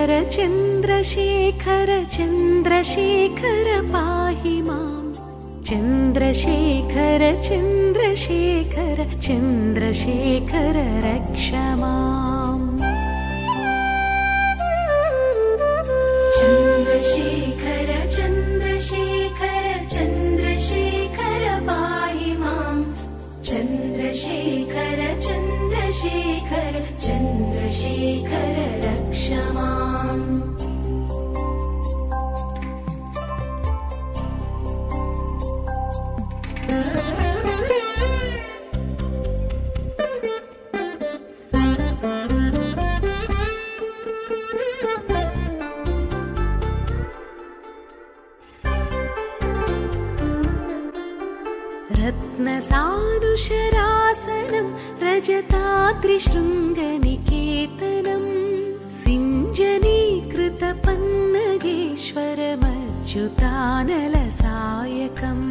चन्द्रशेखर चन्द्रशेखर पाहि मां चन्द्रशेखर चन्द्रशेखर चन्द्रशेखर रक्ष माम् चन्द्रशेखर चन्द्रशेखर चन्द्रशेखर पाहि मां चन्द्रशेखर चन्द्रशेखर चन्द्रशेखर रक्ष माम् रत्नसानुशरासनं रजताद्रिशृङ्गनिकेतनं सिञ्जनीकृतपन्नगेश्वरमच्युतानलसायकम्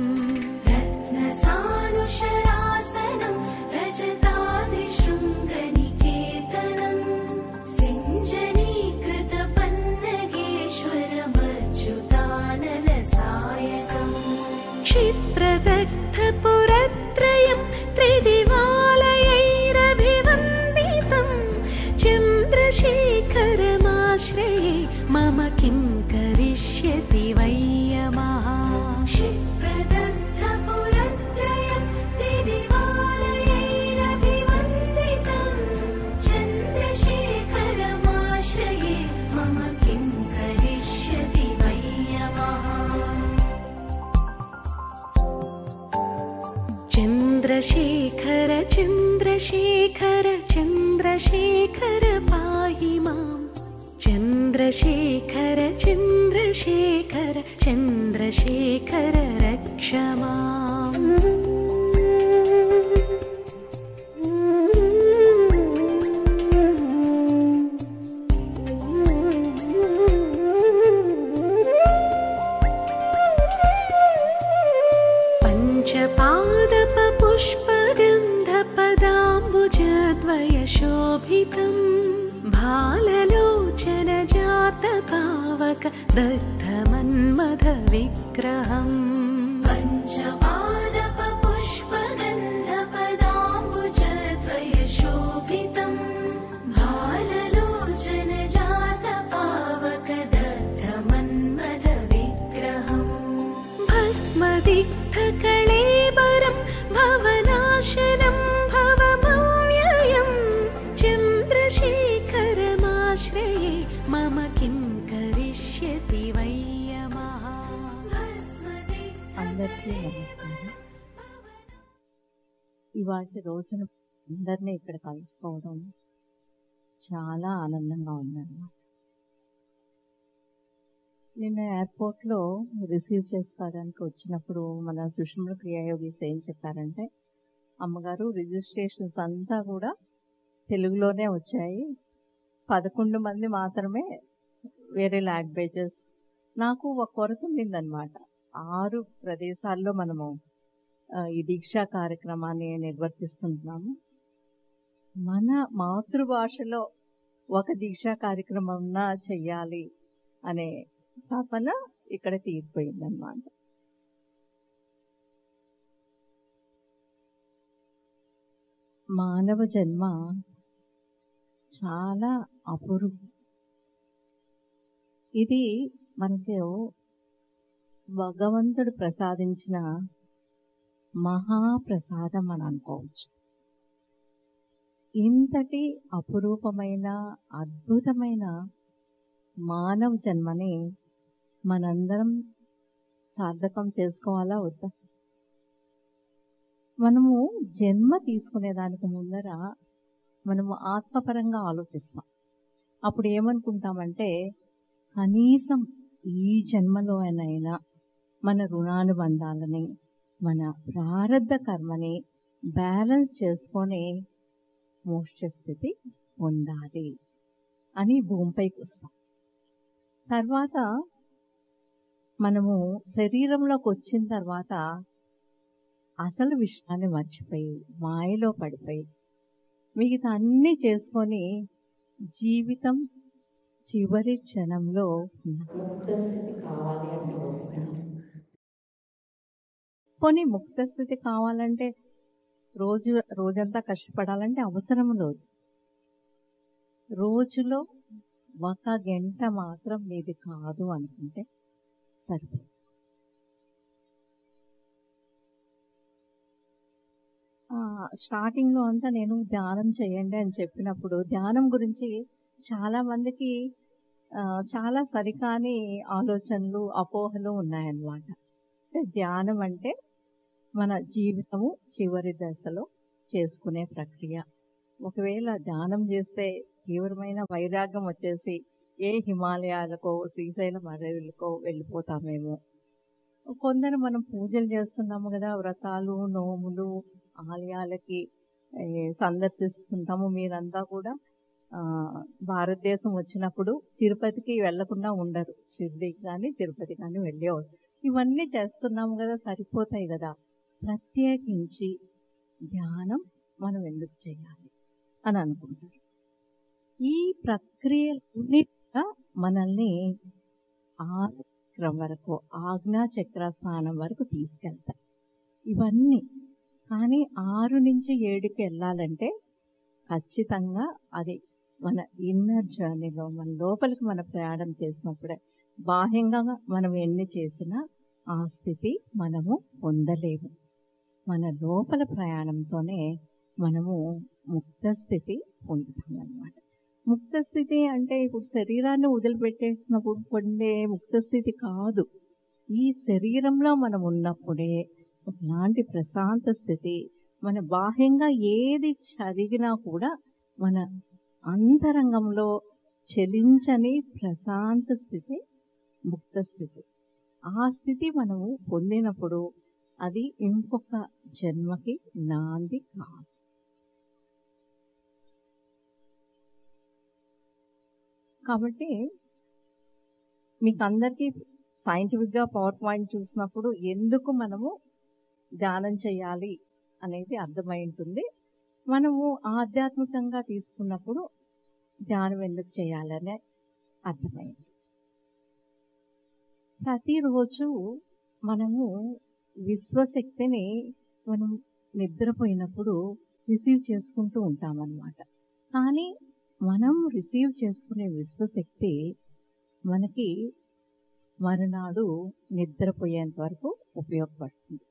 रत्नसानुशरासनं रजताद्रिशृङ्गनिकेतनं सिञ्जनीकृतपन्नगेश्वरमच्युतानलसायकम् क्षिप्रदग्धपुरत्रयं त्रिदिवालयैरभिवन्दितं चन्द्रशेखरमाश्रये मम किं करिष्यति वै यमः क्षिप्रदग्धपुरत्रयं त्रिदिवालयैरभिवन्दितं चन्द्रशेखरमाश्रये मम किं करिष्यति वै यमः चन्द्रशेखर चन्द्रशेखर चन्द्रशेखर पाहि मां चन्द्रशेखर चन्द्रशेखर चन्द्रशेखर रक्ष माम् पुष्पगन्धपदाम्बुजद्वयशोभितं भाललोचनजातपावक दग्धमन्मथविग्रहम् पञ्चपादपुष्पगन्धपदाम्बुजद्वयशोभितं भाललोचनजातपावक दग्धमन्मथविग्रहम् भस्मदिग्धकळेबरं भवनाशनं भवमव्ययं चन्द्रशेखरमाश्रये मम किं करिष्यति वै यमः అందరికీ నమస్కారం. ఇవాటి రోజున అందరినీ ఇక్కడ కలుసుకోవడం చాలా ఆనందంగా ఉందన్నమాట. నిన్న ఎయిర్పోర్ట్లో రిసీవ్ చేసుకోవడానికి వచ్చినప్పుడు మన సుష్మ క్రియాయోగిస్ ఏం చెప్పారంటే, అమ్మగారు రిజిస్ట్రేషన్స్ అంతా కూడా తెలుగులోనే వచ్చాయి, 11 మంది మాత్రమే వేరే లాంగ్వేజెస్. నాకు ఒక కొరత ఉండిందనమాట. 6 ప్రదేశాల్లో మనము ఈ దీక్షా కార్యక్రమాన్ని నిర్వర్తిస్తున్నాము. మన మాతృభాషలో ఒక దీక్షా కార్యక్రమం చెయ్యాలి అనే తపన ఇక్కడ తీరిపోయిందన్నమాట. మానవ జన్మ చాలా అపురూపం. ఇది మనకు భగవంతుడు ప్రసాదించిన మహాప్రసాదం అని అనుకోవచ్చు. ఇంతటి అపురూపమైన అద్భుతమైన మానవ జన్మని మనందరం సార్థకం చేసుకోవాలా వద్దా? మనము జన్మ తీసుకునేదానికి ముందర మనము ఆత్మపరంగా ఆలోచిస్తాం. అప్పుడు ఏమనుకుంటామంటే, కనీసం ఈ జన్మలో అయినా మన రుణానుబంధాలని మన ప్రారబ్ధ కర్మని బ్యాలెన్స్ చేసుకొని మోక్ష స్థితి పొందాలి అని భూమిపైకి వస్తాం. తర్వాత మనము శరీరంలోకి వచ్చిన తర్వాత అసలు విషయాన్ని మర్చిపోయి మాయలో పడిపోయి మిగతా అన్నీ చేసుకొని జీవితం చివరి క్షణంలో ఉన్నాం. ముక్త స్థితి కావాలి అంటే వస్తుంది. పోనీ ముక్త స్థితి కావాలంటే రోజంతా కష్టపడాలంటే అవసరం లేదు. రోజులో 1 గంట మాత్రం మీది కాదు అనుకుంటే సరిపోతుంది. స్టార్టింగ్లో అంతా నేను ధ్యానం చేయండి అని చెప్పినప్పుడు ధ్యానం గురించి చాలా మందికి చాలా సరికాని ఆలోచనలు, అపోహలు ఉన్నాయన్నమాట. ధ్యానం అంటే మన జీవితము చివరి దశలో చేసుకునే ప్రక్రియ. ఒకవేళ ధ్యానం చేస్తే తీవ్రమైన వైరాగ్యం వచ్చేసి ఏ హిమాలయాలకో శ్రీశైలం అడవులకో వెళ్ళిపోతామేమో. కొందరు మనం పూజలు చేస్తున్నాము కదా, వ్రతాలు, నోములు, ఆలయాలకి సందర్శిస్తుంటాము. మీరంతా కూడా భారతదేశం వచ్చినప్పుడు తిరుపతికి వెళ్లకుండా ఉండరు. షిర్డీకి కానీ తిరుపతి కానీ వెళ్ళేవారు. ఇవన్నీ చేస్తున్నాము కదా, సరిపోతాయి కదా. ప్రత్యేకించి ధ్యానం మనం ఎందుకు చేయాలి అని అనుకుంటారు. ఈ ప్రక్రియలన్నీ కూడా మనల్ని ఆచక్రం వరకు, ఆజ్ఞా చక్ర స్థానం వరకు తీసుకెళ్తాయి ఇవన్నీ. కానీ 6 నుంచి 7కి వెళ్ళాలంటే ఖచ్చితంగా అది మన ఇన్నర్ జర్నీలో, మన లోపలికి మన ప్రయాణం చేసినప్పుడే. బాహ్యంగా మనం ఎన్ని చేసినా ఆ స్థితి మనము పొందలేము. మన లోపల ప్రయాణంతోనే మనము ముక్త స్థితి పొందుతాం అన్నమాట. ముక్త స్థితి అంటే ఇప్పుడు శరీరాన్ని వదిలిపెట్టేసినప్పుడు పొందే ముక్త స్థితి కాదు. ఈ శరీరంలో మనం ఉన్నప్పుడే ఒకలాంటి ప్రశాంత స్థితి. మన బాహ్యంగా ఏది జరిగినా కూడా మన అంతరంగంలో చలించని ప్రశాంత స్థితి ముక్త స్థితి. ఆ స్థితి మనము పొందినప్పుడు అది ఇంకొక జన్మకి నాంది కాదు. కాబట్టి మీకు అందరికీ సైంటిఫిక్గా పవర్ పాయింట్ చూసినప్పుడు ఎందుకు మనము ధ్యానం చేయాలి అనేది అర్థమై ఉంటుంది. మనము ఆధ్యాత్మికంగా తీసుకున్నప్పుడు ధ్యానం ఎందుకు చేయాలనే అర్థమైంది. ప్రతిరోజు మనము విశ్వశక్తిని మనం నిద్రపోయినప్పుడు రిసీవ్ చేసుకుంటూ ఉంటామన్నమాట. కానీ మనం రిసీవ్ చేసుకునే విశ్వశక్తి మనకి మరునాడు నిద్రపోయేంత వరకు ఉపయోగపడుతుంది.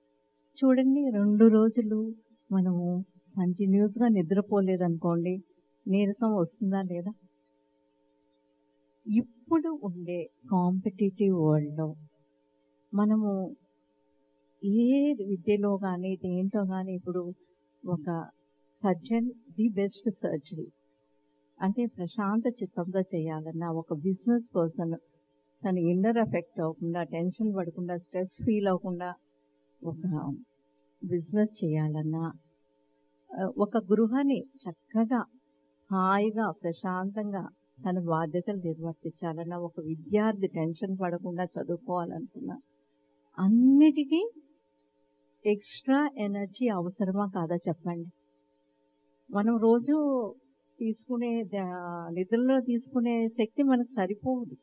చూడండి, 2 రోజులు మనము కంటిన్యూస్గా నిద్రపోలేదనుకోండి, నీరసం వస్తుందా లేదా? ఇప్పుడు ఉండే కాంపిటేటివ్ వరల్డ్లో మనము ఏ విద్యలో కానీ దేంట్లో కానీ ఇప్పుడు ఒక సర్జన్ ది బెస్ట్ సర్జరీ అంటే ప్రశాంత చిత్తంతో చేయాలన్నా, ఒక బిజినెస్ పర్సన్ తన ఇన్నర్ ఎఫెక్ట్ అవ్వకుండా, టెన్షన్ పడకుండా, స్ట్రెస్ ఫీల్ అవ్వకుండా ఒక బిజినెస్ చేయాలన్నా, ఒక గృహాన్ని చక్కగా హాయిగా ప్రశాంతంగా తన బాధ్యతలు నిర్వర్తించాలన్నా, ఒక విద్యార్థి టెన్షన్ పడకుండా చదువుకోవాలనుకున్నా, అన్నిటికీ ఎక్స్ట్రా ఎనర్జీ అవసరమా కాదా చెప్పండి? మనం రోజు తీసుకునే నిద్రలో తీసుకునే శక్తి మనకు సరిపోదు.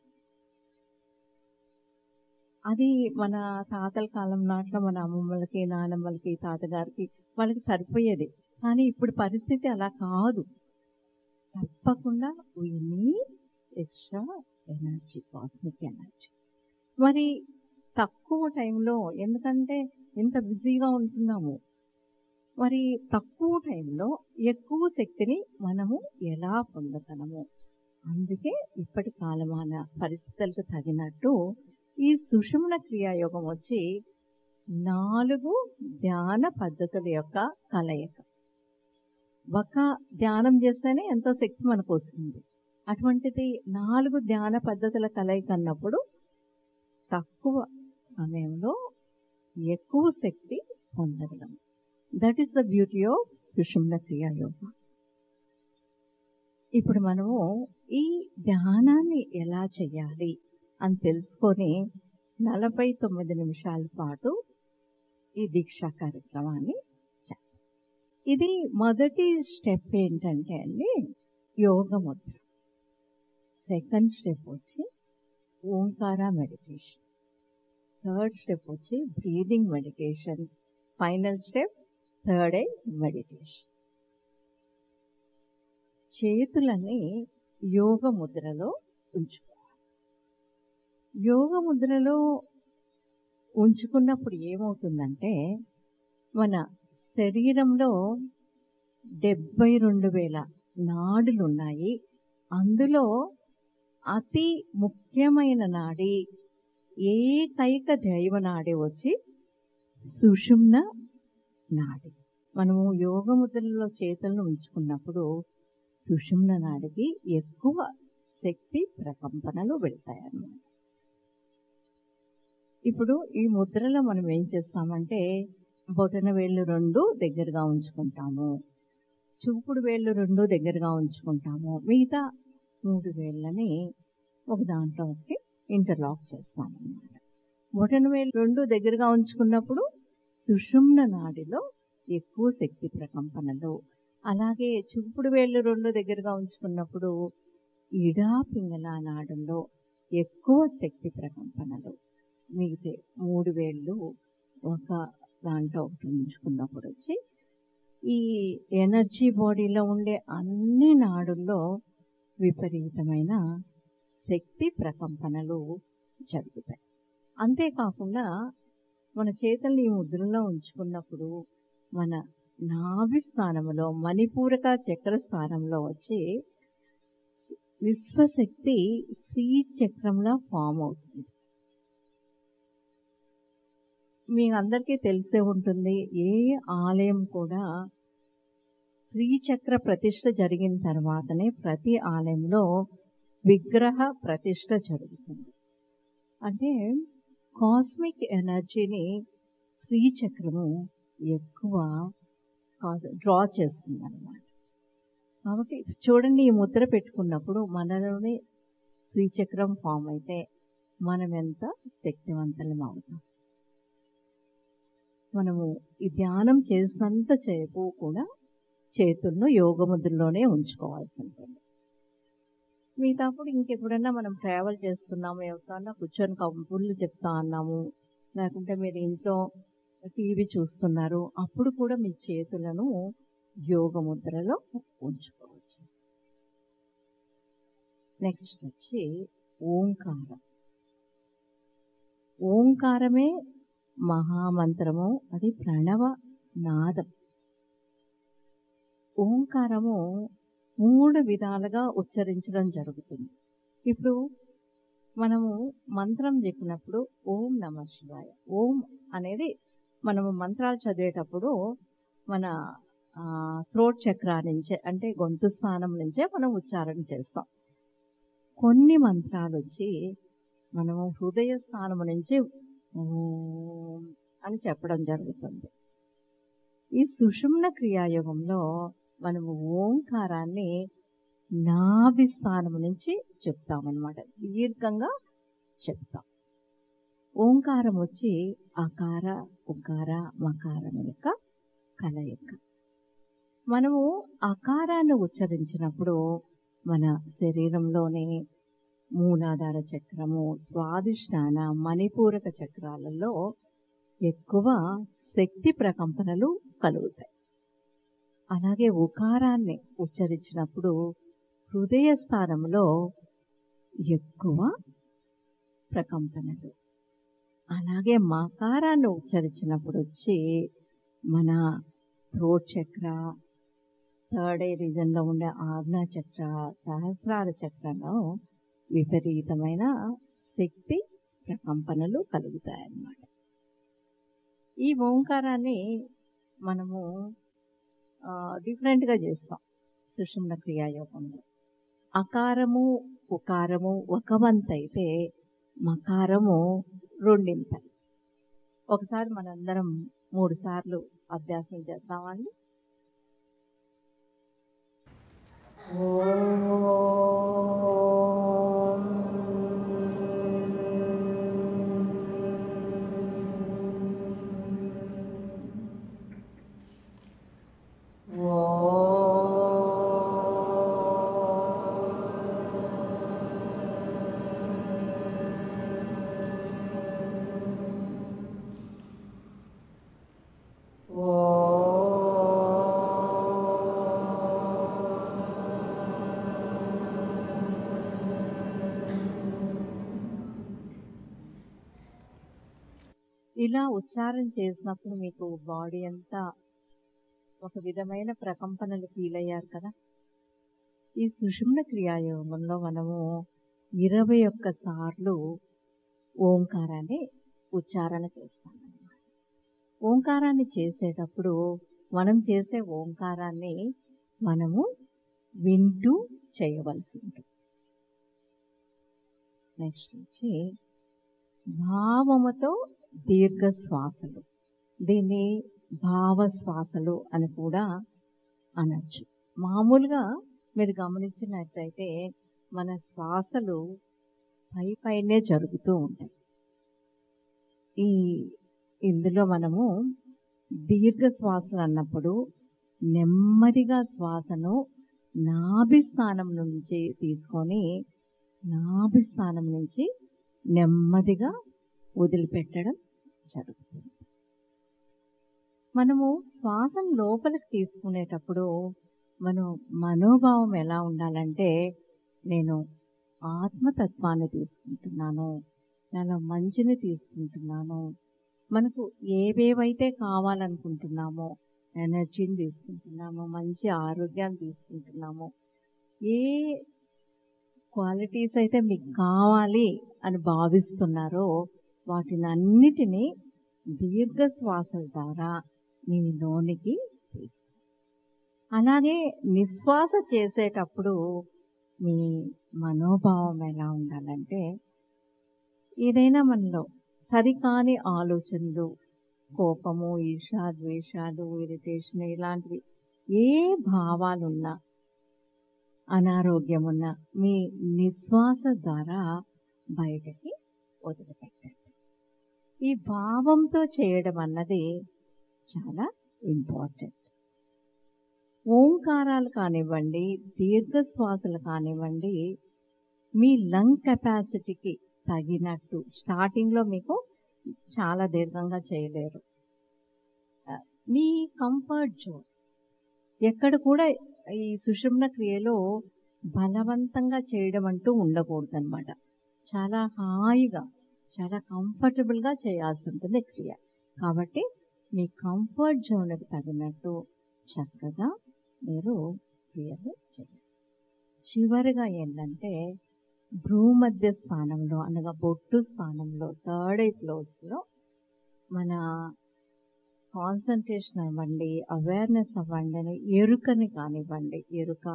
అది మన తాతల కాలం నాట్లో మన అమ్మమ్మలకి, నానమ్మలకి, తాతగారికి వాళ్ళకి సరిపోయేది. కానీ ఇప్పుడు పరిస్థితి అలా కాదు. తప్పకుండా we need extra energy, cosmic energy. మరి తక్కువ టైంలో, ఎందుకంటే ఎంత బిజీగా ఉంటున్నాము, మరి తక్కువ టైంలో ఎక్కువ శక్తిని మనము ఎలా పొందగలము? అందుకే ఇప్పటి కాలమాన పరిస్థితులకు తగినట్టు ఈ సుషుమ్న క్రియాయోగం వచ్చి 4 ధ్యాన పద్ధతుల యొక్క కలయిక. ఒక ధ్యానం చేస్తేనే ఎంతో శక్తి మనకు వస్తుంది. అటువంటిది 4 ధ్యాన పద్ధతుల కలయిక అన్నప్పుడు తక్కువ సమయంలో ఎక్కువ శక్తి పొందగలం. That is the beauty of Sushumna Kriya Yoga. ఇప్పుడు మనము ఈ ధ్యానాన్ని ఎలా చేయాలి అని తెలుసుకొని 49 నిమిషాల పాటు ఈ దీక్షా కార్యక్రమాన్ని చేద్దాం. ఇది మొదటి స్టెప్ ఏంటంటే అండి, యోగ ముద్ర. సెకండ్ స్టెప్ వచ్చి ఓంకార మెడిటేషన్, థర్డ్ స్టెప్ వచ్చి breathing meditation, final step third eye meditation. చేతులని యోగ ముద్రలో ఉంచుకోవాలి. యోగ ముద్రలో ఉంచుకున్నప్పుడు ఏమవుతుందంటే మన శరీరంలో 72,000 నాడులు ఉన్నాయి. అందులో అతి ముఖ్యమైన నాడి, ఏకైక దైవ నాడి వచ్చి సుషుమ్న నాడి. మనము యోగ ముద్రలో చేతులను ఉంచుకున్నప్పుడు సుషుమ్న నాడికి ఎక్కువ శక్తి ప్రకంపనలు వెళ్తాయి అన్నమాట. ఇప్పుడు ఈ ముద్రలో మనం ఏం చేస్తామంటే బొటన వేళ్ళు 2 దగ్గరగా ఉంచుకుంటాము, చూపుడు వేళ్ళు 2 దగ్గరగా ఉంచుకుంటాము, మిగతా 3 వేళ్ళని ఒక దాంట్లో ఒకటి ఇంటర్లాక్ చేస్తామన్నమాట. బొటన వేళ్ళు 2 దగ్గరగా ఉంచుకున్నప్పుడు సుషుమ్న నాడిలో ఎక్కువ శక్తి ప్రకంపనలు, అలాగే చూపుడు వేళ్ళు 2 దగ్గరగా ఉంచుకున్నప్పుడు ఇడా పింగళ నాడుల్లో ఎక్కువ శక్తి ప్రకంపనలు, మిగతా 3 వేళ్ళు ఒక దాంట్లో ఒకటి ఉంచుకున్నప్పుడు వచ్చి ఈ ఎనర్జీ బాడీలో ఉండే అన్ని నాడుల్లో విపరీతమైన శక్తి ప్రకంపనలు జరుగుతాయి. అంతేకాకుండా మన చేతుల్ని ఈ ముద్రలో ఉంచుకున్నప్పుడు మన నాభి స్థానంలో మణిపూరక చక్ర స్థానంలో వచ్చి విశ్వశక్తి శ్రీ చక్రంలా ఫామ్ అవుతుంది. మీ అందరికీ తెలిసే ఉంటుంది, ఏ ఆలయం కూడా శ్రీచక్ర ప్రతిష్ఠ జరిగిన తర్వాతనే ప్రతి ఆలయంలో విగ్రహ ప్రతిష్ఠ జరుగుతుంది. అంటే కాస్మిక్ ఎనర్జీని శ్రీచక్రము ఎక్కువ డ్రా చేస్తుంది అన్నమాట. కాబట్టి చూడండి, ఈ ముద్ర పెట్టుకున్నప్పుడు మనలోనే శ్రీచక్రం ఫామ్ అయితే మనం ఎంత శక్తివంతులం అవుతాం. మనము ఈ ధ్యానం చేసినంత సేపు కూడా చేతులను యోగ ముద్రలోనే ఉంచుకోవాల్సి ఉంటుంది. మిగతాప్పుడు ఇంకెప్పుడన్నా మనం ట్రావెల్ చేస్తున్నాము, ఎవరికన్నా కూర్చొని కబుర్లు చెప్తా అన్నాము, లేకుంటే మీరు ఇంట్లో టీవీ చూస్తున్నారు, అప్పుడు కూడా మీ చేతులను యోగ ముద్రలో ఉంచుకోవచ్చు. నెక్స్ట్ వచ్చి ఓంకారం. ఓంకారమే మహామంత్రము, అది ప్రణవ నాదం. ఓంకారము 3 విధాలుగా ఉచ్చరించడం జరుగుతుంది. ఇప్పుడు మనము మంత్రం చెప్పినప్పుడు ఓం నమః శివాయ, ఓం అనేది మనము మంత్రాలు చదివేటప్పుడు మన థ్రోట్ చక్రా నుంచే, అంటే గొంతు స్థానం నుంచే మనం ఉచ్చారణ చేస్తాం. కొన్ని మంత్రాలు వచ్చి మనము హృదయ స్థానం నుంచి ఓం అని చెప్పడం జరుగుతుంది. ఈ సుషుమ్న క్రియాయోగంలో మనము ఓంకారాన్ని నాభి స్థానం నుంచి చెప్తామన్నమాట, దీర్ఘంగా చెప్తాం. ఓంకారం వచ్చి అకార ఉకార మకారం యొక్క కలయిక. మనము అకారాన్ని ఉచ్చరించినప్పుడు మన శరీరంలోనే మూలాధార చక్రము, స్వాదిష్టాన, మణిపూరక చక్రాలలో ఎక్కువ శక్తి ప్రకంపనలు కలుగుతాయి. అలాగే ఉకారాన్ని ఉచ్చరించినప్పుడు హృదయ స్థానంలో ఎక్కువ ప్రకంపనలు. అలాగే మకారాన్ని ఉచ్చరించినప్పుడు వచ్చి మన థ్రోట్ చక్ర, థర్డ్ ఐ రీజన్లో ఉండే ఆజ్ఞా చక్ర, సహస్రార చక్రంలో విపరీతమైన శక్తి ప్రకంపనలు కలుగుతాయన్నమాట. ఈ ఓంకారాన్ని మనము డిఫరెంట్గా చేస్తాం సుషుమ్న క్రియాయోగంలో. అకారము ఉకారము ఒక వంతైతే మకారము 2 ఒకసారి మనందరం 3 సార్లు అభ్యాసం చేద్దామండి. ఇలా ఉచ్చారణ చేసినప్పుడు మీకు బాడీ అంతా ఒక విధమైన ప్రకంపనలు ఫీల్ అయ్యారు కదా. ఈ సుషుమ్న క్రియాయోగంలో మనము 21 సార్లు ఓంకారాన్ని ఉచ్చారణ చేస్తామన్నమాట. ఓంకారాన్ని చేసేటప్పుడు మనం చేసే ఓంకారాన్ని మనము వింటూ చేయవలసి ఉంటుంది. నెక్స్ట్ వచ్చి భావముతో దీర్ఘ శ్వాసలు, దీన్ని భావశ్వాసలు అని కూడా అనొచ్చు. మామూలుగా మీరు గమనించినట్లయితే మన శ్వాసలు పైనే జరుగుతూ ఉంటాయి. ఇందులో మనము దీర్ఘ శ్వాసలు అన్నప్పుడు నెమ్మదిగా శ్వాసను నాభి స్థానం నుంచి తీసుకొని నాభి స్థానం నుంచి నెమ్మదిగా వదిలిపెట్టడం జరుగుతుంది. మనము శ్వాసను లోపలికి తీసుకునేటప్పుడు మనం మనోభావం ఎలా ఉండాలంటే, నేను ఆత్మతత్వాన్ని తీసుకుంటున్నాను, చాలా మంచిని తీసుకుంటున్నాను, మనకు ఏవేవైతే కావాలనుకుంటున్నామో ఎనర్జీని తీసుకుంటున్నాము, మంచి ఆరోగ్యాన్ని తీసుకుంటున్నాము, ఏ క్వాలిటీస్ అయితే మీకు కావాలి అని భావిస్తున్నారో వాటిని అన్నిటినీ దీర్ఘ శ్వాసల ద్వారా మీ లోనికి తీసుకు. అలాగే నిశ్వాస చేసేటప్పుడు మీ మనోభావం ఎలా ఉండాలంటే, ఏదైనా మనలో సరికాని ఆలోచనలు, కోపము, ఈర్ష, ద్వేషాలు, ఇరిటేషన్ ఇలాంటివి ఏ భావాలున్నా, అనారోగ్యం ఉన్నా మీ నిశ్వాస ద్వారా బయటకి వదిలిపెట్టండి. ఈ భావంతో చేయడం అన్నది చాలా ఇంపార్టెంట్. ఓంకారాలు కానివ్వండి, దీర్ఘశ్వాసలు కానివ్వండి, మీ లంగ్ కెపాసిటీకి తగినట్టు స్టార్టింగ్లో మీకు చాలా దీర్ఘంగా చేయలేరు. మీ కంఫర్ట్ జోన్ ఎక్కడ కూడా ఈ సుషుమ్న క్రియలో బలవంతంగా చేయడం అంటూ ఉండకూడదు అనమాట. చాలా హాయిగా, చాలా కంఫర్టబుల్గా చేయాల్సి ఉంటుంది క్రియ. కాబట్టి మీ కంఫర్ట్ జోన్కి తగినట్టు చక్కగా మీరు క్రియలు చేయాలి. చివరిగా ఏంటంటే భ్రూమధ్య స్థానంలో అనగా బొట్టు స్థానంలో థర్డ్ ఐ క్లోజ్లో మన కాన్సన్ట్రేషన్ అవ్వండి, అవేర్నెస్ అవ్వండి, ఎరుకని కానివ్వండి, ఎరుక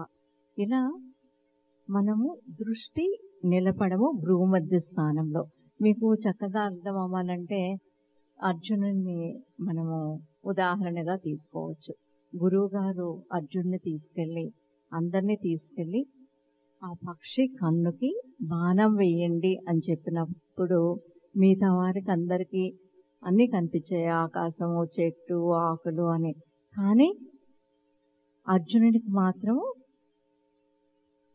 ఇలా మనము దృష్టి నిలపడము భ్రూమధ్య స్థానంలో. మీకు చక్కగా అర్థం అవ్వాలంటే అర్జునుడిని మనము ఉదాహరణగా తీసుకోవచ్చు. గురువు గారు అర్జునుడిని తీసుకెళ్ళి అందరినీ తీసుకెళ్ళి ఆ పక్షి కన్నుకి బాణం వేయండి అని చెప్పినప్పుడు మిగతా వారికి అందరికీ అన్నీ కనిపించాయి, ఆకాశము, చెట్టు, ఆకులు అని. కానీ అర్జునుడికి మాత్రము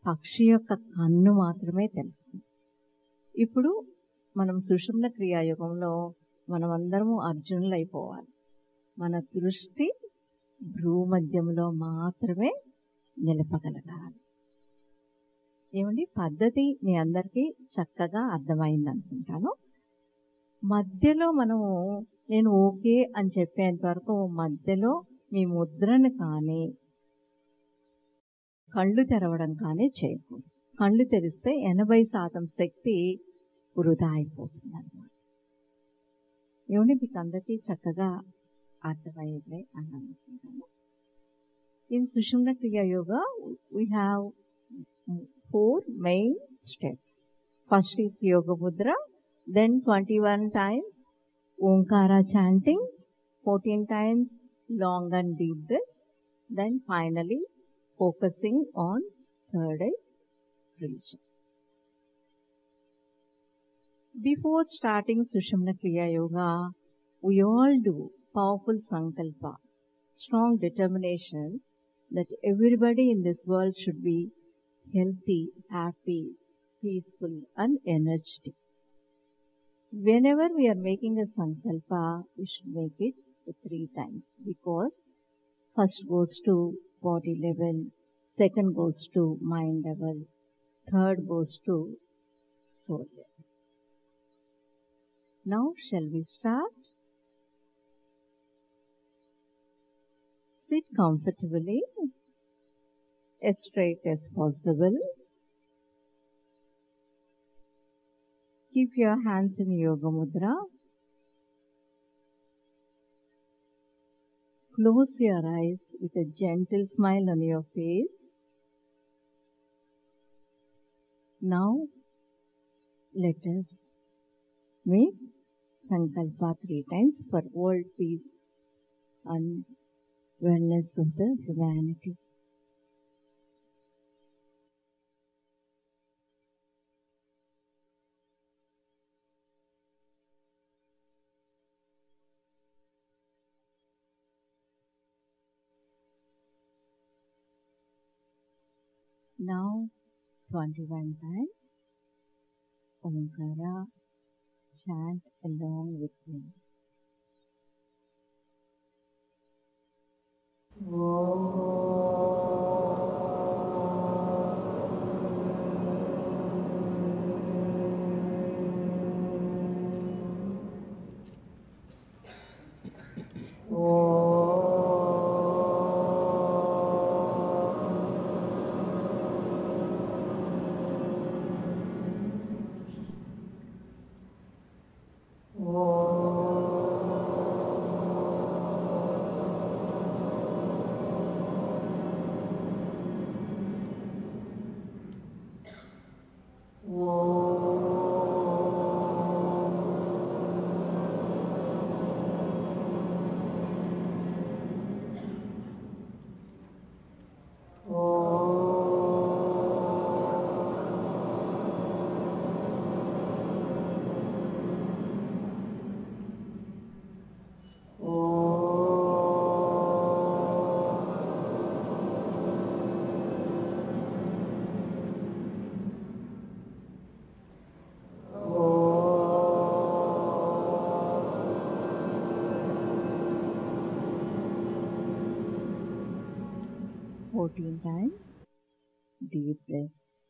పక్షి యొక్క కన్ను మాత్రమే తెలుసు. ఇప్పుడు మనం సుషుమ్న క్రియాయుగంలో మనమందరము అర్జునులు అయిపోవాలి. మన దృష్టి భ్రూమధ్యంలో మాత్రమే నిలపగలగాలి. ఏమండి, పద్ధతి మీ అందరికీ చక్కగా అర్థమైంది అనుకుంటాను. మధ్యలో మనము నేను ఓకే అని చెప్పేంత వరకు మధ్యలో మీ ముద్రను కానీ కళ్ళు తెరవడం కానీ చేయకూడదు. కళ్ళు తెరిస్తే 80% శక్తి వృధా అయిపోతుంది అన్నమాట. ఏమండి, మీకు అందరికీ చక్కగా అర్థమయ్యేదే అని అనుకుంటాను. ఇన్ సుషుమ్న క్రియ yoga we have 4 main steps. First is Yoga Mudra, then 21 times Omkara chanting, 14 times long and deep breath, then finally focusing on third eye religion. Before starting Sushumna Kriya Yoga, we all do powerful sankalpa, strong determination that everybody in this world should be healthy, happy, peaceful and energetic. Whenever we are making a sankalpa, we should make it 3 times, because first goes to body level, second goes to mind level, third goes to soul level. Now shall we start? Sit comfortably, as straight as possible. Keep your hands in Yoga Mudra. Close your eyes with a gentle smile on your face. Now, let us make Sankalpa 3 times for world peace and wellness of the humanity. Now, 21 times, Omkara, chant along with me. Times, deep breaths.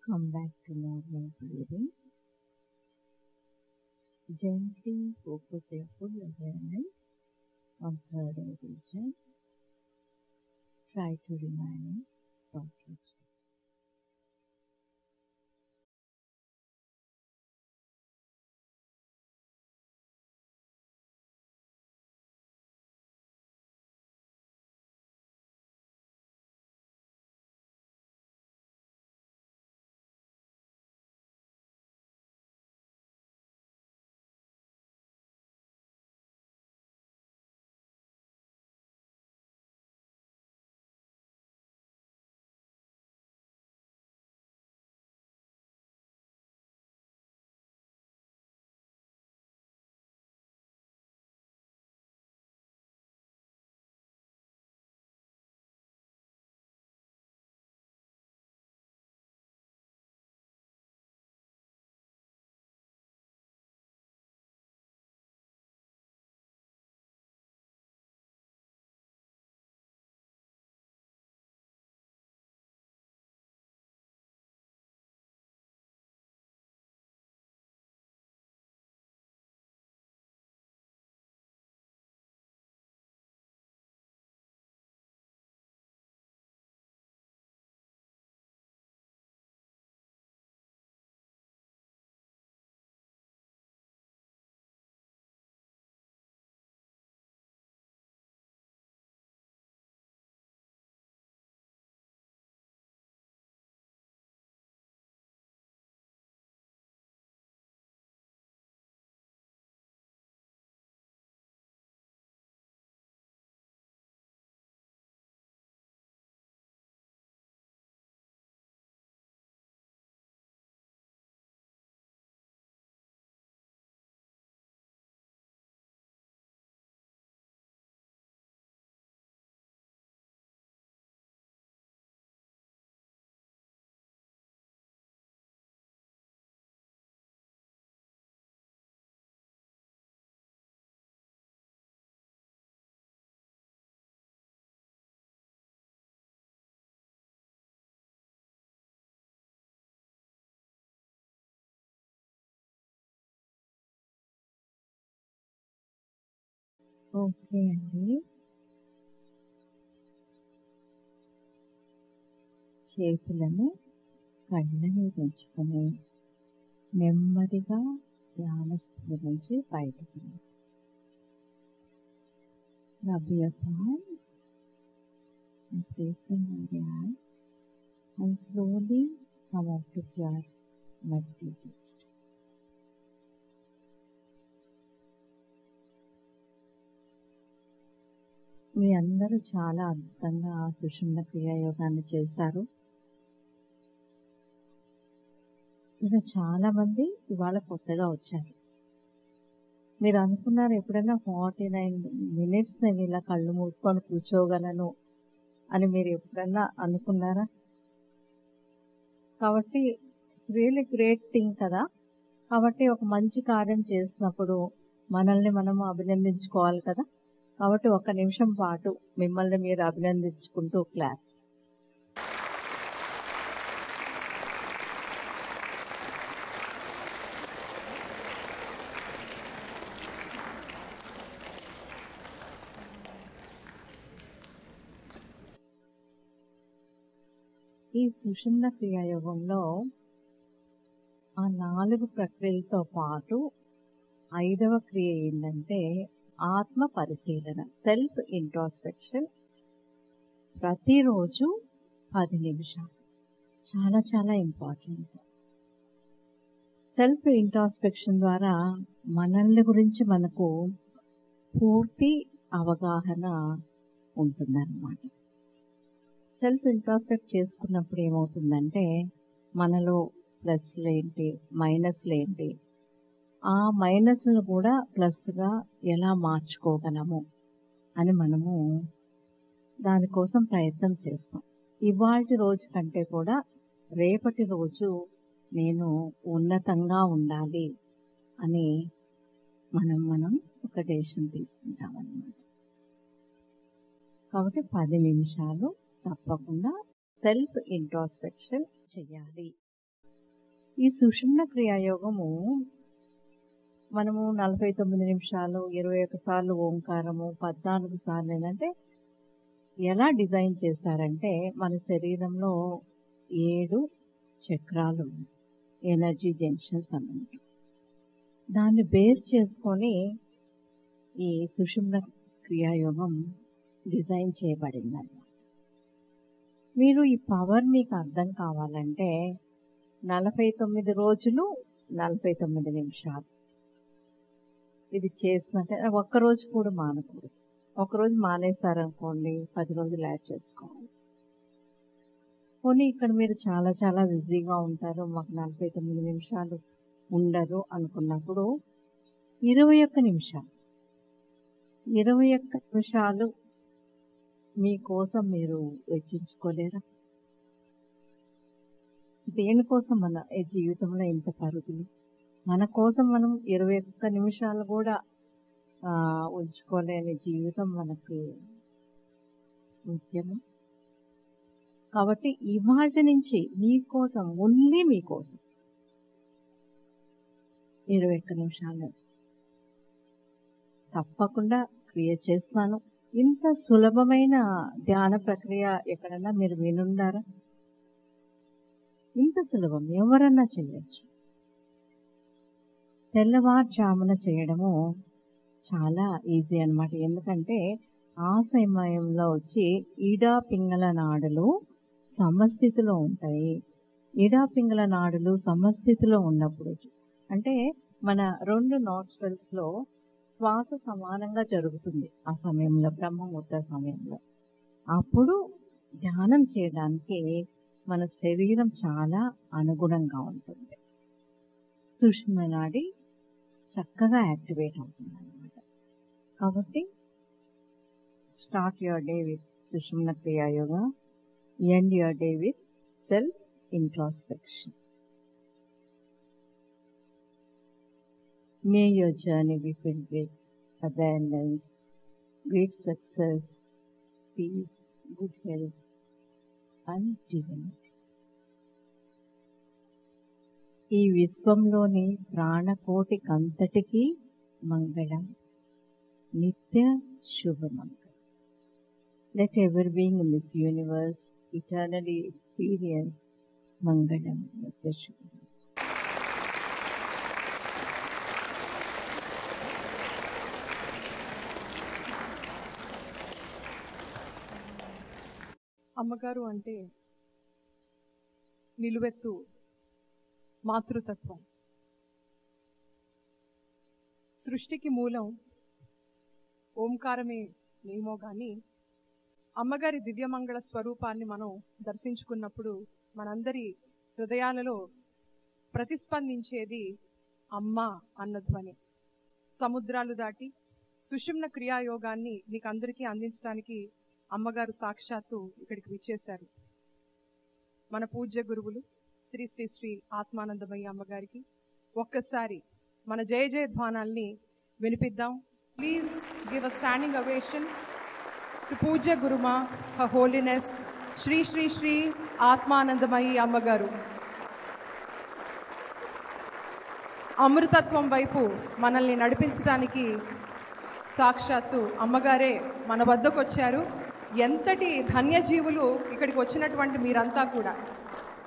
Come back to normal breathing. Gently focus your full awareness on third eye region. Try to remain thoughtless. Okay అండి. చేతులను కళ్ళ మీద ఉంచుకొని నెమ్మదిగా ధ్యాన స్థితి నుంచి బయటకు రండి. Rub your palms and place them on the hand and slowly come out of your meditative state. మీ అందరూ చాలా అద్భుతంగా సుషుమ్న క్రియాయోగాన్ని చేశారు. ఇలా చాలా మంది ఇవాళ కొత్తగా వచ్చారు. మీరు అనుకున్నారు ఎప్పుడైనా 49 minutes నేను ఇలా కళ్ళు మూసుకొని కూర్చోగలను అని మీరు ఎప్పుడన్నా అనుకున్నారా? కాబట్టి ఇట్స్ రియల్లీ గ్రేట్ థింగ్ కదా. కాబట్టి ఒక మంచి కార్యం చేసినప్పుడు మనల్ని మనము అభినందించుకోవాలి కదా. కాబట్టి 1 నిమిషం పాటు మిమ్మల్ని మీరు అభినందించుకుంటూ క్లాస్. ఈ సుషుమ్న క్రియాయోగంలో ఆ 4 ప్రక్రియలతో పాటు 5వ క్రియ ఏంటంటే ఆత్మ పరిశీలన, సెల్ఫ్ ఇంట్రాస్పెక్షన్. ప్రతిరోజు 10 నిమిషాలు చాలా చాలా ఇంపార్టెంట్. సెల్ఫ్ ఇంట్రాస్పెక్షన్ ద్వారా మనల్ని గురించి మనకు పూర్తి అవగాహన ఉంటుందన్నమాట. సెల్ఫ్ ఇంట్రాస్పెక్ట్ చేసుకున్నప్పుడు ఏమవుతుందంటే మనలో ప్లస్లు ఏంటి, మైనస్లు ఏంటి, ఆ మైనస్లను కూడా ప్లస్గా ఎలా మార్చుకోగలము అని మనము దానికోసం ప్రయత్నం చేస్తాం. ఇవాల్టి రోజు కంటే కూడా రేపటి రోజు నేను ఉన్నతంగా ఉండాలి అని మనం ఒక డెసిషన్ తీసుకుంటాం అన్నమాట. కాబట్టి 10 నిమిషాలు తప్పకుండా సెల్ఫ్ ఇంట్రాస్పెక్షన్ చేయాలి. ఈ సుషుమ్న క్రియాయోగము మనము 49 నిమిషాలు, 21 సార్లు ఓంకారము, 14 సార్లు ఏంటంటే ఎలా డిజైన్ చేశారంటే మన శరీరంలో 7 చక్రాలు, ఎనర్జీ జంక్షన్స్ అన్నమాట. దాన్ని బేస్ చేసుకొని ఈ సుషుమ్న క్రియాయోగం డిజైన్ చేయబడిందన్నమాట. మీరు ఈ పవర్ మీకు అర్థం కావాలంటే 49 రోజులు 49 నిమిషాలు ఇది చేసినట్టే. ఒక్కరోజు కూడా మానకూడదు. ఒకరోజు మానేశారనుకోండి 10 రోజులు యాడ్ చేసుకోవాలి. పోనీ ఇక్కడ మీరు చాలా చాలా బిజీగా ఉంటారు, మాకు 49 నిమిషాలు ఉండదు అనుకున్నప్పుడు 21 నిమిషాలు 21 నిమిషాలు మీకోసం మీరు వెచ్చించుకోలేరా? దేనికోసం మన జీవితంలో ఇంత పరుగులు, మన కోసం మనం 21 నిమిషాలు కూడా ఉంచుకోలేని జీవితం మనకు ముఖ్యము. కాబట్టి ఇవాళ నుంచి మీకోసం, ఓన్లీ మీకోసం 21 నిమిషాలు తప్పకుండా క్రియేట్ చేస్తాను. ఇంత సులభమైన ధ్యాన ప్రక్రియ ఎక్కడన్నా మీరు వినుండారా? ఇంత సులభం, ఎవరన్నా చేయొచ్చు. తెల్లవారుజామున చేయడము చాలా ఈజీ అన్నమాట. ఎందుకంటే ఆ సమయంలో వచ్చి ఈడా పింగళ నాడులు సమస్థితిలో ఉంటాయి. ఈడా పింగళ నాడులు సమస్థితిలో ఉన్నప్పుడు అంటే మన 2 nostrils లో శ్వాస సమానంగా జరుగుతుంది ఆ సమయంలో, బ్రహ్మముహూర్త సమయంలో. అప్పుడు ధ్యానం చేయడానికి మన శరీరం చాలా అనుగుణంగా ఉంటుంది. సుషుమ్న నాడి చక్కగా యాక్టివేట్ అవుతుంది అన్నమాట. కాబట్టి start your day with Sushumna Kriya Yoga, end your day with self introspection. May your journey be filled with abundance, great success, peace, good health, and divinity. ఈ విశ్వంలోని ప్రాణకోటికంతటికీ మంగళం. Nitya Shubhamangal. Let every being in this universe eternally experience Mangalam Nitya Shubhamangal. అమ్మగారు అంటే నిలువెత్తు మాతృతత్వం. సృష్టికి మూలం ఓంకారమే ఏమో కానీ అమ్మగారి దివ్యమంగళ స్వరూపాన్ని మనం దర్శించుకున్నప్పుడు మనందరి హృదయాలలో ప్రతిస్పందించేది అమ్మ అన్న ధ్వని. సముద్రాలు దాటి సుషుమ్న క్రియాయోగాన్ని మీకు అందరికీ అందించడానికి అమ్మగారు సాక్షాత్తు ఇక్కడికి విచ్చేశారు. మన పూజ్య గురువులు శ్రీ శ్రీ శ్రీ ఆత్మానందమయ్య అమ్మగారికి ఒక్కసారి మన జయ జయ ధ్వానాల్ని వినిపిద్దాం. Please give a standing ovation to పూజ్య గురుమా హర్ హోలీనెస్ శ్రీ శ్రీ శ్రీ ఆత్మానందమయ్య అమ్మగారు. అమృతత్వం వైపు మనల్ని నడిపించడానికి సాక్షాత్తు అమ్మగారే మన వద్దకు వచ్చారు. ఎంతటి ధన్యజీవులు ఇక్కడికి వచ్చినటువంటి మీరంతా కూడా.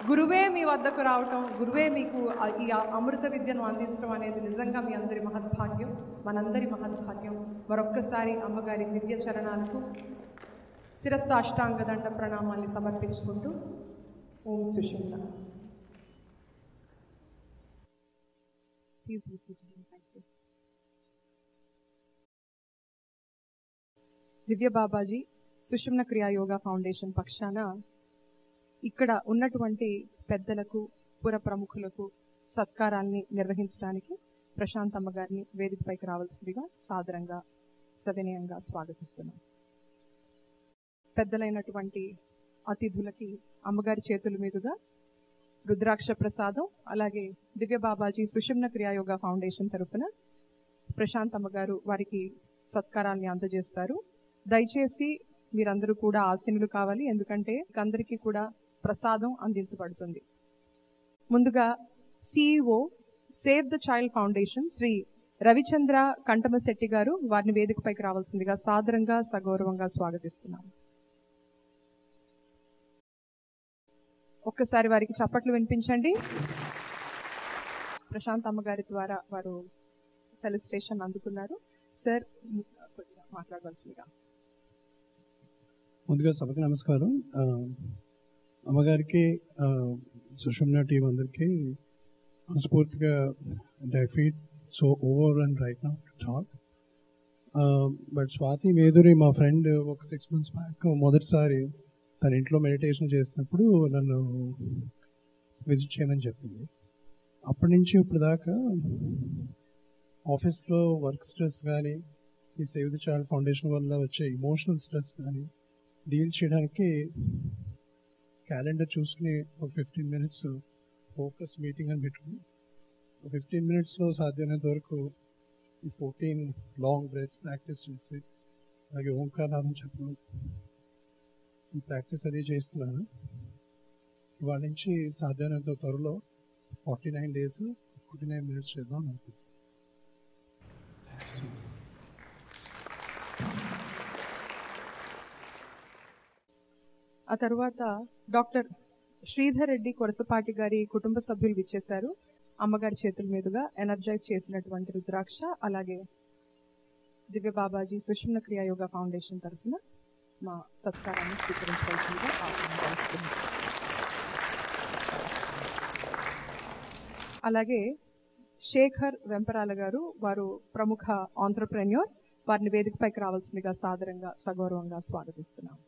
గురువే మీ వద్దకు రావటం, గురువే మీకు ఈ అమృత విద్యను అందించడం అనేది నిజంగా మీ అందరి మహద్భాగ్యం, మనందరి మహద్భాగ్యం. మరొక్కసారి అమ్మగారి దివ్య చరణాలకు శిరస్సాష్టాంగ దండ ప్రణామాల్ని సమర్పించుకుంటూ Om Sushumna. Please be seated. Thank you. Divya Babaji Sushumna Kriya yoga foundation పక్షాన ఇక్కడ ఉన్నటువంటి పెద్దలకు పుర ప్రముఖులకు సత్కారాన్ని నిర్వహించడానికి ప్రశాంత్ అమ్మగారిని వేదికపైకి రావాల్సిందిగా సాదరంగా సవినయంగా స్వాగతిస్తున్నాం. పెద్దలైనటువంటి అతిథులకి అమ్మగారి చేతుల మీదుగా రుద్రాక్ష ప్రసాదం, అలాగే దివ్య బాబాజీ సుషుమ్న క్రియా యోగా ఫౌండేషన్ తరఫున ప్రశాంత్ అమ్మగారు వారికి సత్కారాన్ని అందజేస్తారు. దయచేసి మీరందరూ కూడా ఆసీనులు కావాలి, ఎందుకంటే అందరికీ కూడా ప్రసాదం అందించబడుతుంది. ముందుగా CEO save the child foundation Shri Ravichandra Kanthamasetty గారు వారిని వేదికపైకి రావాల్సిందిగా సాదరంగా సగౌరవంగా స్వాగతిస్తున్నాను. ఒక్కసారి వారికి చప్పట్లు వినిపించండి. ప్రశాంత్ అమ్మగారి ద్వారా వారు ఫెలిసిటేషన్ అందుకున్నారు. సార్ మాట్లాడవలసిందిగా. ముందుగా సభకి నమస్కారం. అమ్మగారికి సుషుమ్న టీం అందరికీ మనస్ఫూర్తిగా I feel so over and right now to talk. But Swathi Meduri మా ఫ్రెండ్ ఒక 6 months బ్యాక్ మొదటిసారి తన ఇంట్లో మెడిటేషన్ చేసినప్పుడు నన్ను విజిట్ చేయమని చెప్పింది. అప్పటి నుంచి ఇప్పుడు దాకా ఆఫీస్లో వర్క్ స్ట్రెస్ కానీ ఈ సేవ్ ది చైల్డ్ ఫౌండేషన్ వల్ల వచ్చే ఇమోషనల్ స్ట్రెస్ కానీ డీల్ చేయడానికి క్యాలెండర్ చూసుకుని ఒక 15 minutes ఫోకస్ మీటింగ్ అని పెట్టుకుని 15 minutesలో సాధ్యమైనంత వరకు ఈ 14 లాంగ్ బ్రెత్స్ ప్రాక్టీస్ చేసి అలాగే ఓంకారాన్ని చెప్పడం ఈ ప్రాక్టీస్ అది చేస్తున్నాను. ఇవాళ నుంచి సాధ్యమైనంత త్వరలో 49 days 49 minutes చేద్దాం అనుకుంటున్నాను. ఆ తర్వాత డాక్టర్ శ్రీధర్ రెడ్డి కొరసపాటి గారి కుటుంబ సభ్యులు విచ్చేశారు. అమ్మగారి చేతుల మీదుగా ఎనర్జైజ్ చేసినటువంటి రుద్రాక్ష, అలాగే దివ్య బాబాజీ సుషుమ్న క్రియా యోగా ఫౌండేషన్ తరఫున మా సత్కారాన్ని స్వీకరించవలసిందిగా ఆహ్వానిస్తున్నాను. అలాగే శేఖర్ వెంపరాల గారు, వారు ప్రముఖ ఆంట్రప్రెన్యూర్, వారిని వేదికపైకి రావాల్సిందిగా సాదరంగా సగౌరవంగా స్వాగతిస్తున్నాం.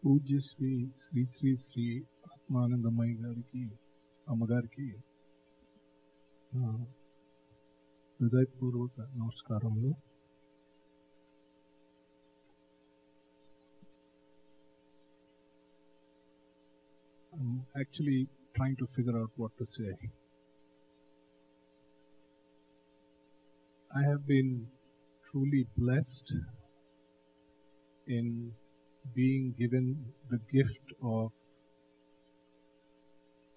పూజ్య శ్రీ శ్రీ శ్రీ శ్రీ ఆత్మానందమయ్య గారికి అమ్మగారికి హృదయపూర్వక నమస్కారములు. Actually trying to figure out what to say. I have been truly blessed in being given the gift of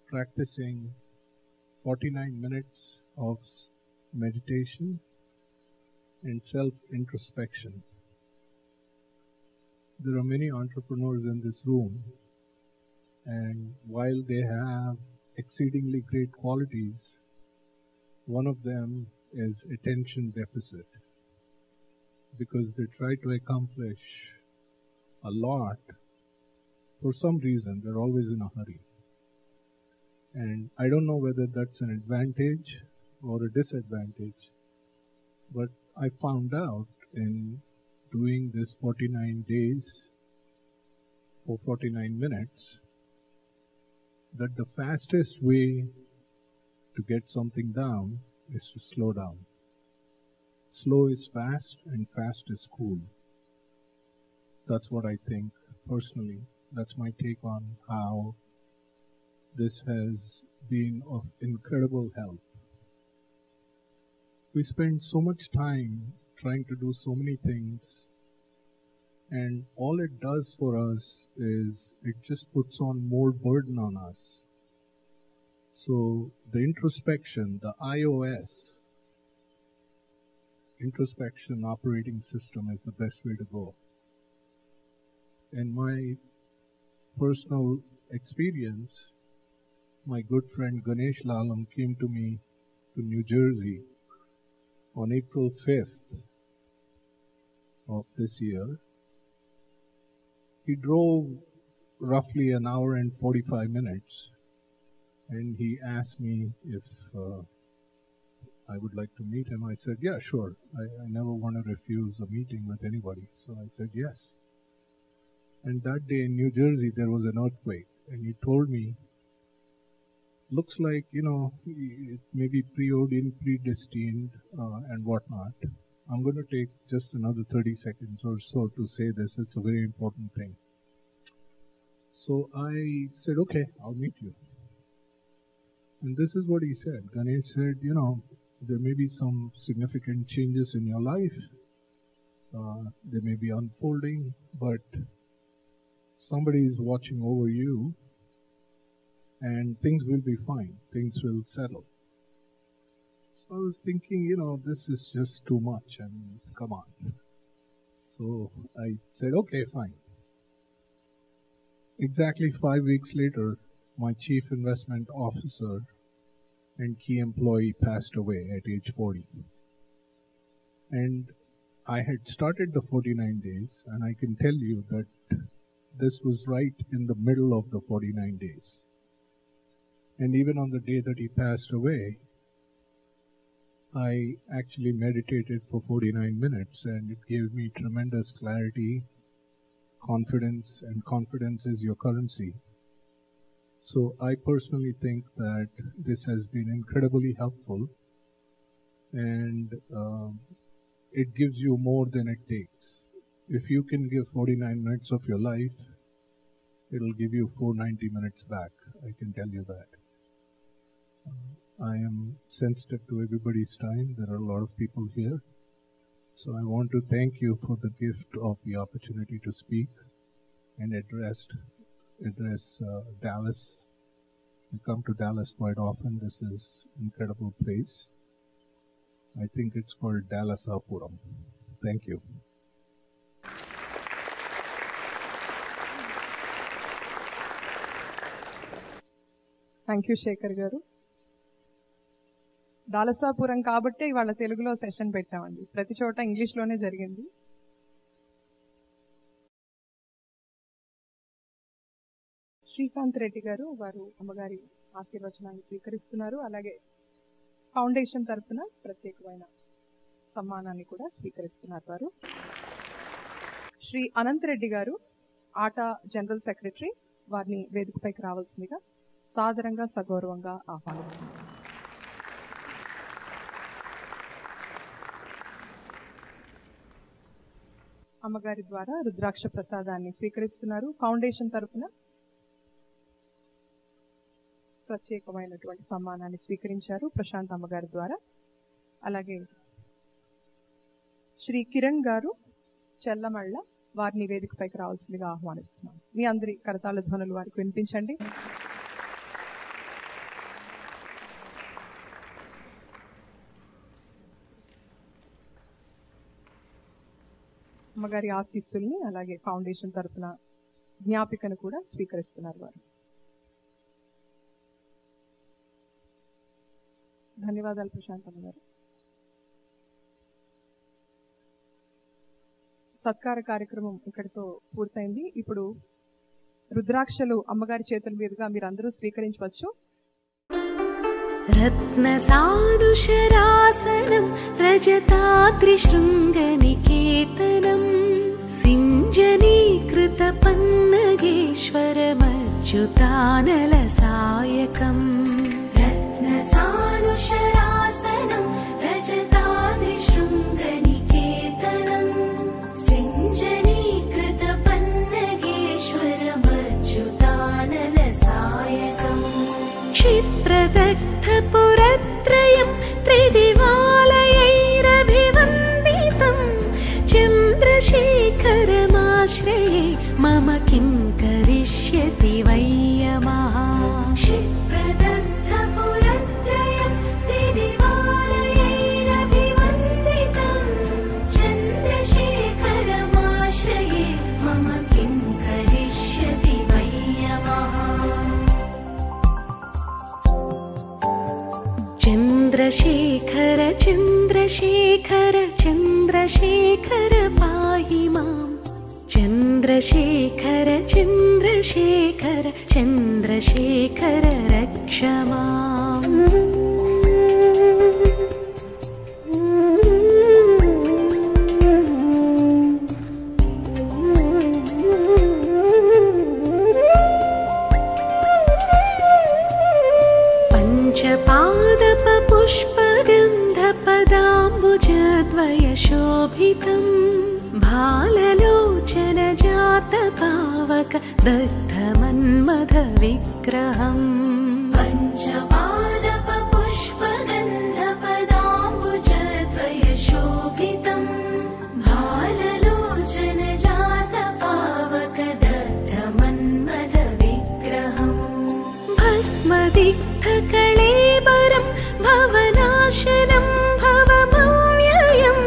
practicing 49 minutes of meditation and self-introspection. There are many entrepreneurs in this room, and while they have exceedingly great qualities, one of them is attention deficit, because they try to accomplish a lot. For some reason, they're always in a hurry. And I don't know whether that's an advantage or a disadvantage, but I found out in doing this 49 days for 49 minutes that the fastest way to get something down is to slow down. Slow is fast and fast is cool. That's what I think personally. That's my take on how this has been of incredible help. We spend so much time trying to do so many things, and all it does for us is it just puts on more burden on us. So the introspection, the iOS, introspection operating system is the best way to go. In my personal experience, my good friend Ganesh Lalam came to me to New Jersey on April 5th of this year. He drove roughly an hour and 45 minutes, and he asked me if I would like to meet him. I said, yeah, sure. I never want to refuse a meeting with anybody. So I said yes. And that day in New Jersey, there was an earthquake, and he told me, looks like, it may be preordained, predestined, and whatnot. I'm going to take just another 30 seconds or so to say this. It's a very important thing. So I said, okay, I'll meet you. And this is what he said. Ganesh said, there may be some significant changes in your life. They may be unfolding, but somebody is watching over you, and things will be fine. Things will settle. So I was thinking, this is just too much. I mean, come on. So I said, okay, fine. Exactly 5 weeks later, my chief investment officer and key employee passed away at age 40. And I had started the 49 days, and I can tell you that this was right in the middle of the 49 days. And even on the day that he passed away, I actually meditated for 49 minutes, and it gave me tremendous clarity, confidence, and confidence is your currency. So I personally think that this has been incredibly helpful, and it gives you more than it takes. If you can give 49 minutes of your life, it'll give you 490 minutes back. I can tell you that. I am sensitive to everybody's time. There are a lot of people here. So I want to thank you for the gift of the opportunity to speak and address Dallas. I come to Dallas quite often. This is an incredible place. I think it's called Dallasapuram. Thank you. Thank you Shekhar garu. Dalasapuram కాబట్టే ఇవాళ తెలుగులో session పెట్టామండి. ప్రతి చోట ఇంగ్లీష్లోనే జరిగింది. శ్రీకాంత్ రెడ్డి గారు వారు అమ్మగారి ఆశీర్వచనాన్ని స్వీకరిస్తున్నారు. అలాగే ఫౌండేషన్ తరఫున ప్రత్యేకమైన సమ్మానాన్ని కూడా స్వీకరిస్తున్నారు వారు. శ్రీ అనంత్ రెడ్డి గారు ఆటా జనరల్ సెక్రటరీ, వారిని వేదికపైకి రావాల్సిందిగా సాదరంగా సగౌరవంగా ఆహ్వానిస్తున్నారు. అమ్మగారి ద్వారా రుద్రాక్ష ప్రసాదాన్ని స్వీకరిస్తున్నారు. ఫౌండేషన్ తరఫున ప్రత్యేకమైనటువంటి సమ్మానాన్ని స్వీకరించారు ప్రశాంత్ అమ్మగారి ద్వారా. అలాగే శ్రీ కిరణ్ గారు చెల్లమళ్ళ వారిని వేదికపైకి రావాల్సిందిగా ఆహ్వానిస్తున్నాను. మీ అందరి కరతాళ ధ్వనులు వారికి వినిపించండి. అమ్మగారి ఆశీస్సుల్ని అలాగే ఫౌండేషన్ తరఫున జ్ఞాపికను కూడా స్వీకరిస్తున్నారు వారు. ధన్యవాదాలు ప్రశాంత్ అమ్మగారు. సత్కార కార్యక్రమం ఇక్కడితో పూర్తయింది. ఇప్పుడు రుద్రాక్షలు అమ్మగారి చేతుల మీదుగా మీరందరూ స్వీకరించవచ్చు. रत्नसादुशरासनं रजताद्रिशृङ्गनिकेतनं सिञ्जनीकृतपन्नगेश्वरमच्युतानलसायकम् रत्नसादुशरासनं रजताद्रिशृङ्गनिकेतनं सिञ्जनीकृतपन्नगेश्वरमच्युतानलसायकम् क्षिप्रदग्धपुरत्रयं त्रिदिवालयैरभिवन्दितं चन्द्रशेखरमाश्रये मम किं करिष्यति वै यमः क्षिप्रदग्धपुरत्रयं त्रिदिवालयैरभिवन्दितं चन्द्रशेखरमाश्रये मम किं करिष्यति वै यमः चन्द्रशेखर चन्द्रशेखर चन्द्रशेखर पाहि माम् चन्द्रशेखर चन्द्रशेखर चन्द्रशेखर रक्ष माम् पुष्पगन्धपदाम्बुजद्वयशोभितं भाललोचनजातपावक दग्धमन्मथविग्रहम् पञ्चपादपुष्पगन्धपदाम्बुजद्वयशोभितं भाललोचनजातपावक दग्धमन्मथविग्रहम् भस्मदिग्धकळेबरं भवनाशनं भवमव्ययं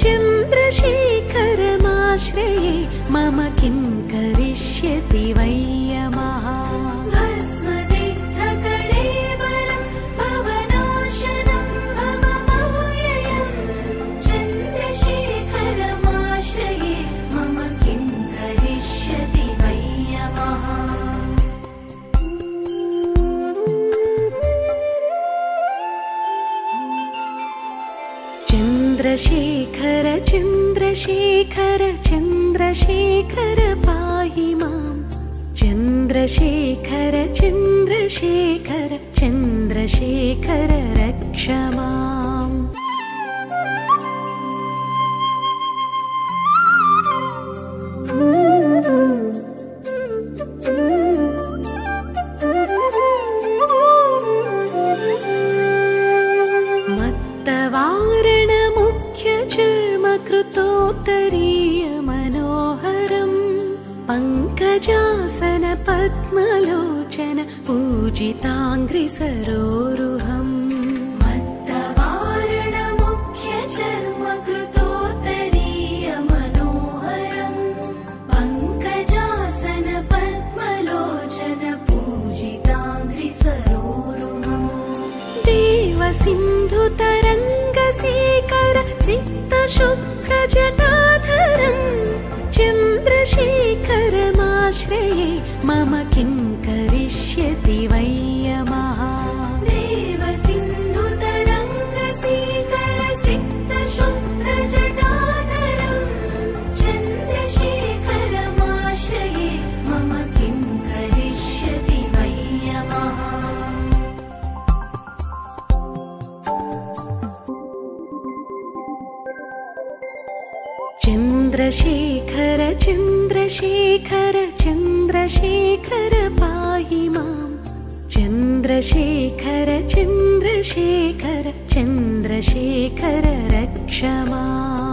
चन्द्रशेखरमाश्रये मम किं करिष्यति वै यमः भस्मदिग्धकळेबरं भवनाशनं भवमव्ययं चन्द्रशेखरमाश्रये मम किं करिष्यति वै यमः चन्द्रशेखर चन्द्रशेखर चन्द्रशेखर पाहि माम् चन्द्रशेखर चन्द्रशेखर चन्द्रशेखर रक्ष माम् मत्तवारणमुख्यचर्मकृतोत्तरीयमनोहरं पङ्कजासन पद्मलोचन पूजिताङ्घ्रिसरोरुहम् मत्तवारणमुख्यचर्मकृतोत्तरीयमनोहरं पङ्कजासन पद्मलोचन पूजिताङ्घ्रिसरोरुहम् देवसिन्धुतरङ्गसेकर सिक्तशुभ्रजटाधरं चन्द्रशेखरमाश्रये मम किं करिष्यति वै यमः देवसिन्धुतरङ्गसेकर सिक्तशुभ्रजटाधरं चन्द्रशेखरमाश्रये मम किं करिष्यति वै यमः चन्द्रशेखर चन्द्रशेखर चन्द्रशेखर पाहि माम् चन्द्र चन्द्रशेखर चन्द्रशेखर चन्द्रशेखर रक्ष माम्